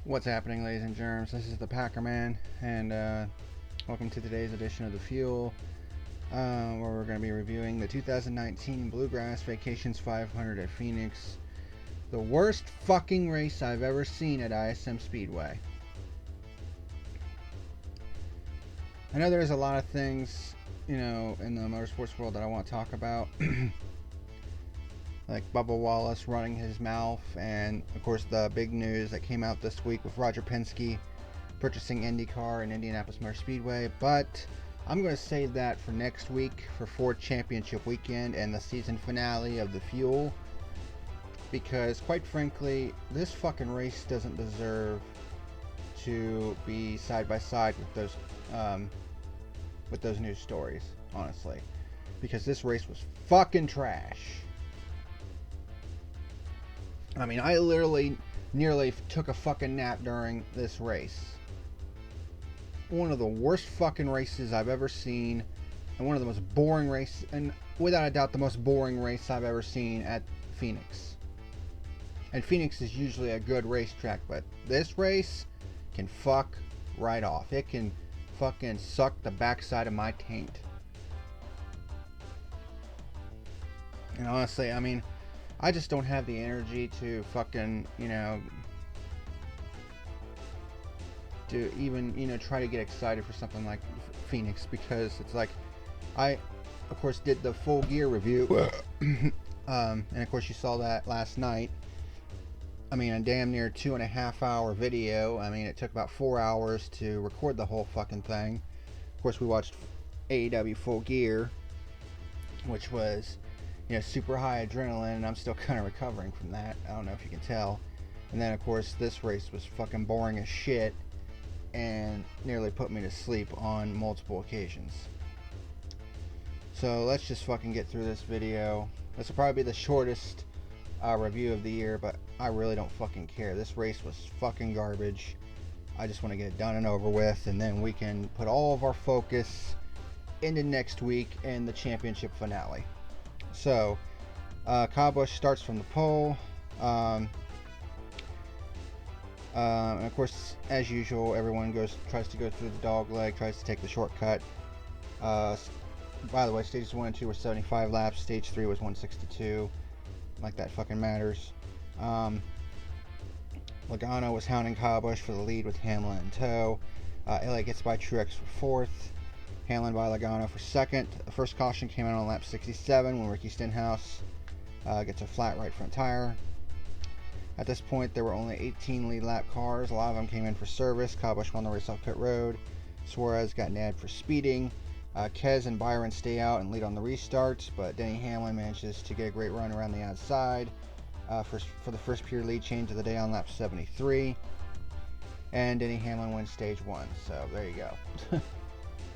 What's happening, ladies and germs? This is the Packerman, and welcome to today's edition of The Fuel, where we're going to be reviewing the 2019 Bluegrass Vacations 500 at Phoenix. The worst fucking race I've ever seen at ISM Speedway. I know there's a lot of things, in the motorsports world that I want to talk about. Like Bubba Wallace running his mouth, and of course the big news that came out this week with Roger Penske purchasing IndyCar and Indianapolis Motor Speedway. But I'm going to save that for next week for Ford Championship weekend and the season finale of The Fuel, because quite frankly this fucking race doesn't deserve to be side by side with those news stories, honestly, because this race was fucking trash. I mean, I literally nearly took a fucking nap during this race. One of the worst fucking races I've ever seen, and one of the most boring races, and without a doubt the most boring race I've ever seen at Phoenix. And Phoenix is usually a good racetrack, but this race can fuck right off. It can fucking suck the backside of my taint. And honestly, I mean, I just don't have the energy to fucking, to even, try to get excited for something like Phoenix, because it's like, I, of course, did the Full Gear review, and of course you saw that last night. I mean, a damn near 2.5 hour video. I mean, it took about 4 hours to record the whole fucking thing. Of course, we watched AEW Full Gear, which was, super high adrenaline, and I'm still kind of recovering from that. I don't know if you can tell. And then, of course, this race was fucking boring as shit and nearly put me to sleep on multiple occasions. So let's just fucking get through this video. This will probably be the shortest review of the year, but I really don't fucking care. This race was fucking garbage. I just want to get it done and over with, and then we can put all of our focus into next week and the championship finale. So, Kyle Busch starts from the pole, and of course, as usual, everyone tries to go through the dog leg, tries to take the shortcut. By the way, stages 1 and 2 were 75 laps, stage 3 was 162, like that fucking matters. Logano was hounding Kyle Busch for the lead with Hamlin in tow. Elliott gets by Truex for 4th. Hamlin by Logano for 2nd. The first caution came out on lap 67 when Ricky Stenhouse gets a flat right front tire. At this point, there were only 18 lead lap cars. A lot of them came in for service. Kyle Busch won the race off pit road. Suarez got nabbed for speeding. Kez and Byron stay out and lead on the restarts, but Denny Hamlin manages to get a great run around the outside for the first pure lead change of the day on lap 73. And Denny Hamlin wins stage 1. So there you go.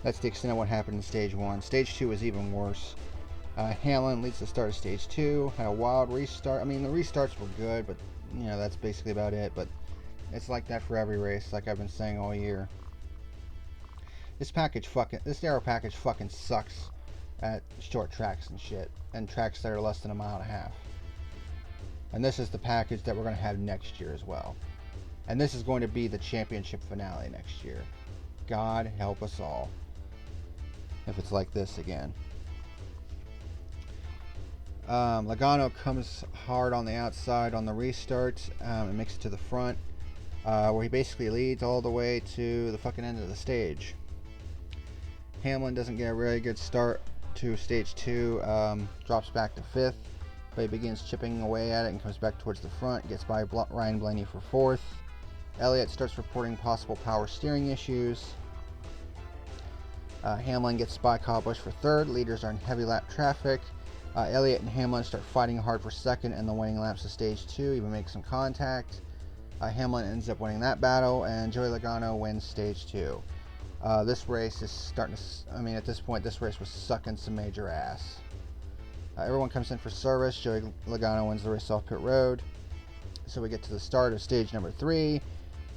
That's the extent of what happened in stage 1. Stage 2 was even worse. Hamlin leads the start of stage 2, had a wild restart. I mean, the restarts were good, but, that's basically about it. But it's like that for every race, like I've been saying all year. This aero package fucking sucks at short tracks and shit, and tracks that are less than a mile and a half. And this is the package that we're going to have next year as well. And this is going to be the championship finale next year. God help us all if it's like this again. Logano comes hard on the outside on the restart and makes it to the front, where he basically leads all the way to the fucking end of the stage. Hamlin doesn't get a really good start to stage 2, drops back to 5th, but he begins chipping away at it and comes back towards the front, gets by Ryan Blaney for 4th. Elliott starts reporting possible power steering issues. Hamlin gets by Kyle Busch for 3rd. Leaders are in heavy lap traffic. Elliott and Hamlin start fighting hard for 2nd in the waning laps of stage 2, even make some contact. Hamlin ends up winning that battle, and Joey Logano wins stage 2. This race is starting to, at this point, this race was sucking some major ass. Everyone comes in for service. Joey Logano wins the race off pit road. So we get to the start of stage number 3.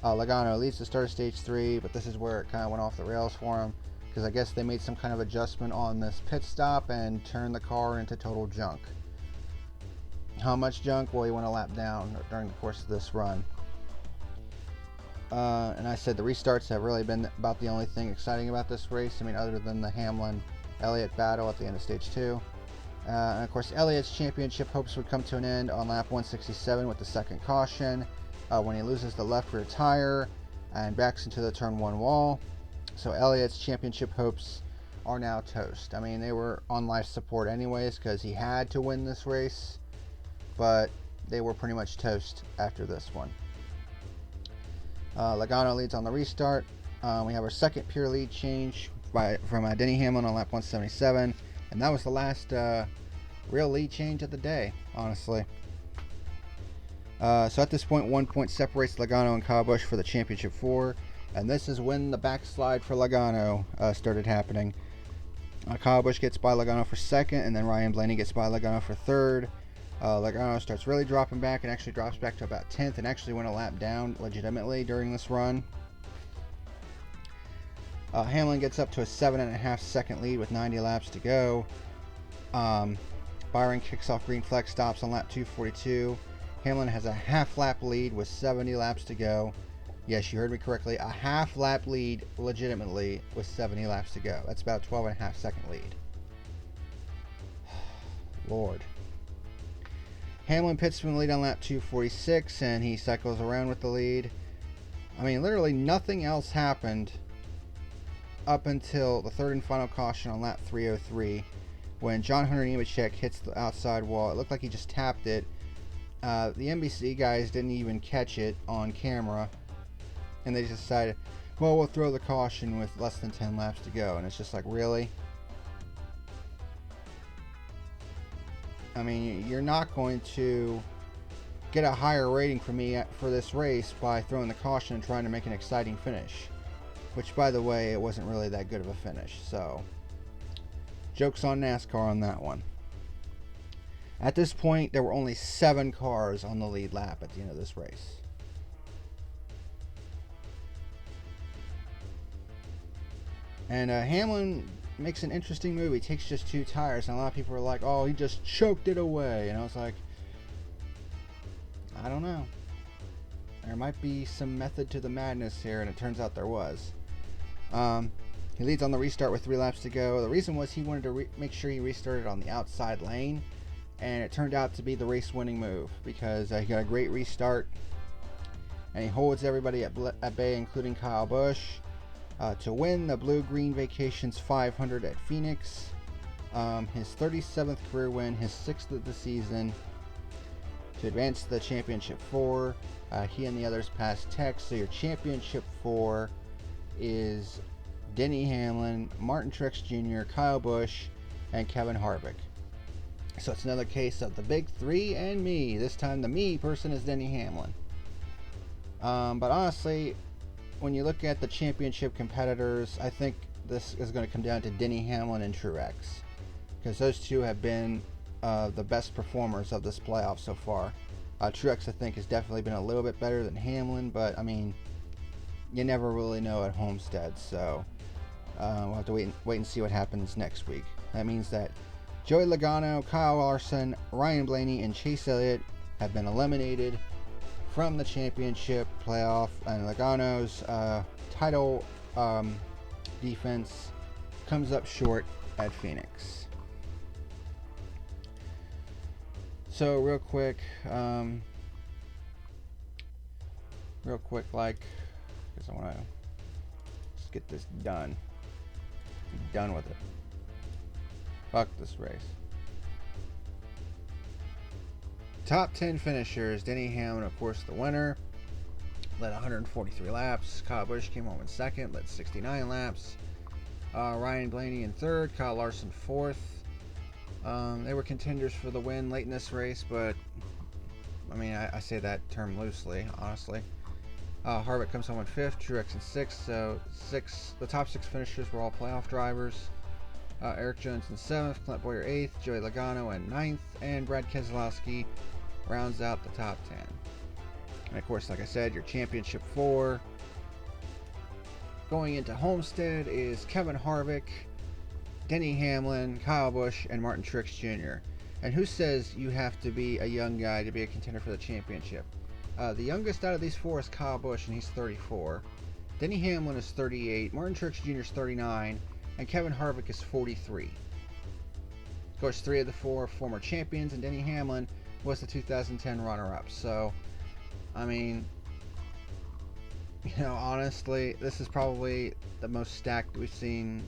Logano leads the start of stage 3, but this is where it kind of went off the rails for him, because I guess they made some kind of adjustment on this pit stop and turned the car into total junk. How much junk? Well, he went a lap down during the course of this run. And I said the restarts have really been about the only thing exciting about this race. I mean, other than the Hamlin-Elliott battle at the end of stage 2. And of course, Elliott's championship hopes would come to an end on lap 167 with the second caution when he loses the left rear tire and backs into the turn 1 wall. So Elliott's championship hopes are now toast. I mean, they were on life support anyways because he had to win this race, but they were pretty much toast after this one. Logano leads on the restart. We have our second pure lead change from Denny Hamlin on lap 177, and that was the last real lead change of the day, honestly. So at this point, 1 point separates Logano and Kyle Busch for the championship 4, and this is when the backslide for Logano started happening. Kyle Busch gets by Logano for second, and then Ryan Blaney gets by Logano for third. Logano starts really dropping back and actually drops back to about 10th and actually went a lap down legitimately during this run. Hamlin gets up to a 7.5 second lead with 90 laps to go. Byron kicks off green flag stops on lap 242. Hamlin has a half lap lead with 70 laps to go. Yes, you heard me correctly. A half lap lead legitimately with 70 laps to go. That's about 12.5 second lead. Lord. Hamlin pits from the lead on lap 246 and he cycles around with the lead. I mean, literally nothing else happened up until the third and final caution on lap 303 when John Hunter Nemechek hits the outside wall. It looked like he just tapped it. The NBC guys didn't even catch it on camera, and they just decided, well, we'll throw the caution with less than 10 laps to go. And it's just like, really? I mean, you're not going to get a higher rating for me for this race by throwing the caution and trying to make an exciting finish. Which, by the way, it wasn't really that good of a finish. So, joke's on NASCAR on that one. At this point, there were only 7 cars on the lead lap at the end of this race. And Hamlin makes an interesting move. He takes just 2 tires, and a lot of people are like, oh, he just choked it away. And I was like, I don't know. There might be some method to the madness here, and it turns out there was. He leads on the restart with 3 laps to go. The reason was he wanted to make sure he restarted on the outside lane, and it turned out to be the race-winning move because he got a great restart, and he holds everybody at bay, including Kyle Busch, to win the Blue Green Vacations 500 at Phoenix. His 37th career win, his 6th of the season, to advance to the championship 4. He and the others passed Tex, so your championship 4 is Denny Hamlin, Martin Truex Jr., Kyle Busch, and Kevin Harvick. So it's another case of the big 3 and me. This time the me person is Denny Hamlin. But honestly, when you look at the championship competitors, I think this is going to come down to Denny Hamlin and Truex, because those two have been the best performers of this playoff so far. Truex, I think, has definitely been a little bit better than Hamlin, but I mean, you never really know at Homestead, so we'll have to wait and see what happens next week. That means that Joey Logano, Kyle Larson, Ryan Blaney, and Chase Elliott have been eliminated from the championship playoff, and Logano's title defense comes up short at Phoenix. So real quick, like, because I want to just get this done. Be done with it. Fuck this race. Top 10 finishers. Denny Hamlin, of course, the winner. Led 143 laps. Kyle Busch came home in second. Led 69 laps. Ryan Blaney in third. Kyle Larson fourth. They were contenders for the win late in this race, but I mean, I say that term loosely, honestly. Harvick comes home in fifth. Truex in sixth. So the top 6 finishers were all playoff drivers. Eric Jones in 7th, Clint Bowyer 8th, Joey Logano in 9th, and Brad Keselowski rounds out the top 10. And of course, like I said, your championship 4 going into Homestead is Kevin Harvick, Denny Hamlin, Kyle Busch, and Martin Truex Jr. And who says you have to be a young guy to be a contender for the championship? The youngest out of these four is Kyle Busch, and he's 34. Denny Hamlin is 38. Martin Truex Jr. is 39. And Kevin Harvick is 43. Of course, 3 of the 4 former champions, and Denny Hamlin was the 2010 runner-up. So, I mean, honestly, this is probably the most stacked we've seen,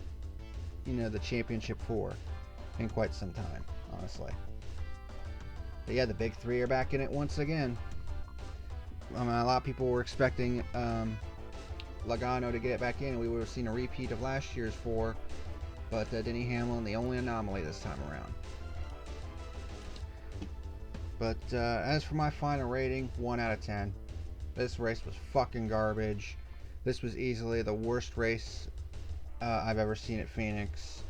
the championship for in quite some time, honestly. But yeah, the big 3 are back in it once again. I mean, a lot of people were expecting Logano to get it back in, and we would have seen a repeat of last year's 4. But Denny Hamlin, the only anomaly this time around. But as for my final rating, 1 out of 10. This race was fucking garbage. This was easily the worst race I've ever seen at Phoenix.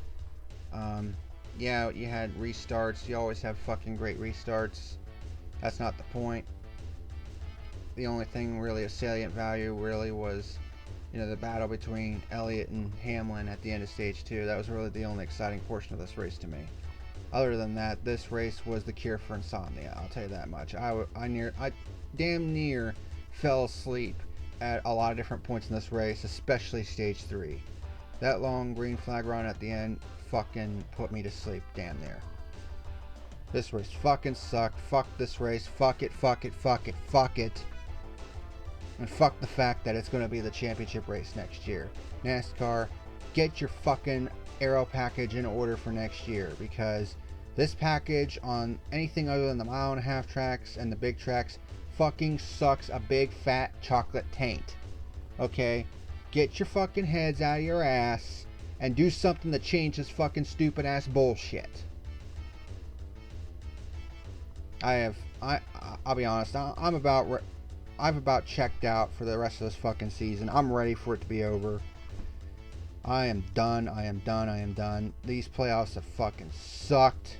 Yeah, you had restarts. You always have fucking great restarts. That's not the point. The only thing really of salient value really was, the battle between Elliott and Hamlin at the end of stage 2. That was really the only exciting portion of this race to me. Other than that, this race was the cure for insomnia. I'll tell you that much. I damn near fell asleep at a lot of different points in this race, especially stage 3. That long green flag run at the end fucking put me to sleep damn near. This race fucking sucked. Fuck this race. Fuck it, fuck it, fuck it, fuck it. And fuck the fact that it's going to be the championship race next year. NASCAR, get your fucking aero package in order for next year, because this package on anything other than the 1.5-mile tracks and the big tracks fucking sucks a big fat chocolate taint. Okay? Get your fucking heads out of your ass and do something to change this fucking stupid ass bullshit. I'll be honest, I've about checked out for the rest of this fucking season. I'm ready for it to be over. I am done. I am done. I am done. These playoffs have fucking sucked.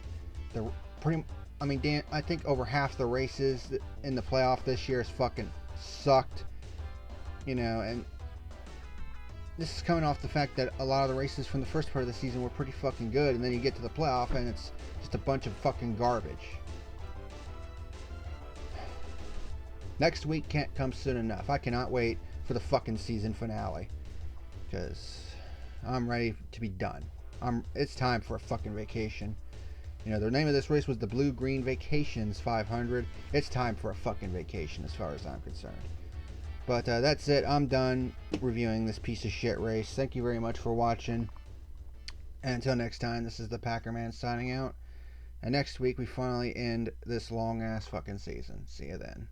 I think over half the races in the playoff this year has fucking sucked. And this is coming off the fact that a lot of the races from the first part of the season were pretty fucking good, and then you get to the playoff and it's just a bunch of fucking garbage. Next week can't come soon enough. I cannot wait for the fucking season finale, because I'm ready to be done. It's time for a fucking vacation. The name of this race was the Blue Green Vacations 500. It's time for a fucking vacation as far as I'm concerned. But that's it. I'm done reviewing this piece of shit race. Thank you very much for watching. And until next time, this is the Packerman signing out. And next week we finally end this long ass fucking season. See you then.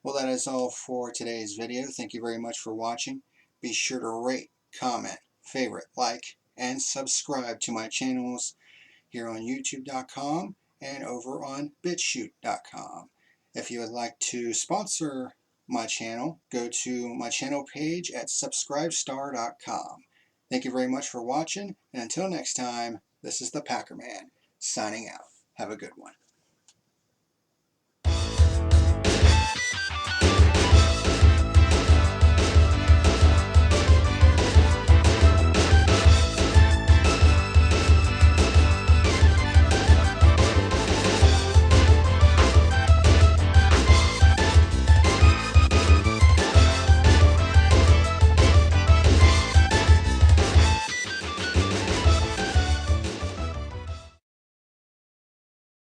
Well, that is all for today's video. Thank you very much for watching. Be sure to rate, comment, favorite, like, and subscribe to my channels here on YouTube.com and over on BitChute.com. If you would like to sponsor my channel, go to my channel page at Subscribestar.com. Thank you very much for watching, and until next time, this is the Packerman, signing out. Have a good one.